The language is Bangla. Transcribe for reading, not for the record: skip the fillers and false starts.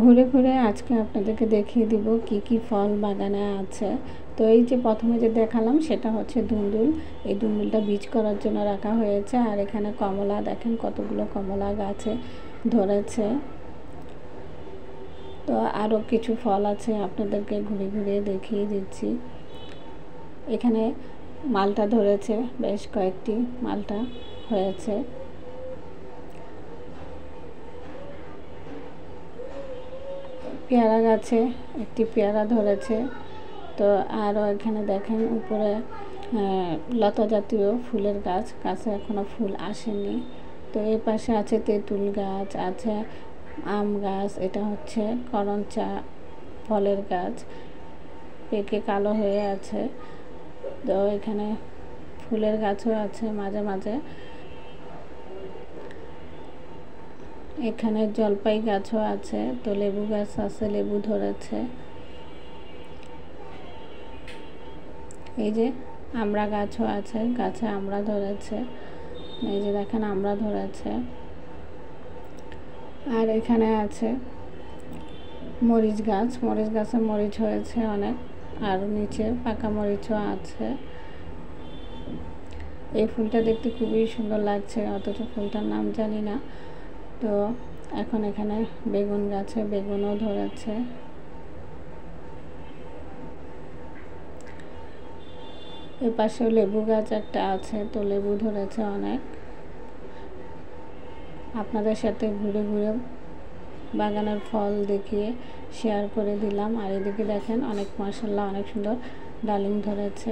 ঘুরে ঘুরে আজকে আপনাদেরকে দেখিয়ে দিব কি কি ফল বাগানে আছে। তো এই যে প্রথমে যে দেখালাম সেটা হচ্ছে ধুন্দুল। এই ধুন্দুলটা বীজ করার জন্য রাখা হয়েছে। আর এখানে কমলা, দেখেন কতগুলো কমলা গাছে ধরেছে। তো আরও কিছু ফল আছে, আপনাদেরকে ঘুরে ঘুরে দেখিয়ে দিচ্ছি। এখানে মালটা ধরেছে, বেশ কয়েকটি মালটা হয়েছে। পেয়ারা গাছে একটি পেয়ারা ধরেছে। তো আরও এখানে দেখেন উপরে লতা জাতীয় ফুলের গাছে এখনও ফুল আসেনি। তো এর পাশে আছে তেঁতুল গাছ, আছে আম গাছ, এটা হচ্ছে করঞ্চা ফলের গাছ, পেকে কালো হয়ে আছে। তো এখানে ফুলের গাছও আছে মাঝে মাঝে। এখানে জলপাই গাছও আছে। তো লেবু গাছ আছে, লেবু ধরেছে। এই যে আমড়া গাছও আছে, গাছে আমড়া ধরেছে। এই যে দেখেন আমড়া ধরেছে। আর এখানে আছে মরিচ গাছ, মরিচ গাছে মরিচ হয়েছে অনেক। আর নিচে পাকা মরিচও আছে। এই ফুলটা দেখতে খুবই সুন্দর লাগছে, অথচ ফুলটার নাম জানি না। তো এখন এখানে বেগুন গাছে বেগুনও ধরেছে। এর পাশেও লেবু গাছ একটা আছে, তো লেবু ধরেছে অনেক। আপনাদের সাথে ঘুরে ঘুরে বাগানের ফল দেখিয়ে শেয়ার করে দিলাম। আর এদিকে দেখেন অনেক মাশাআল্লাহ অনেক সুন্দর ডালিম ধরেছে।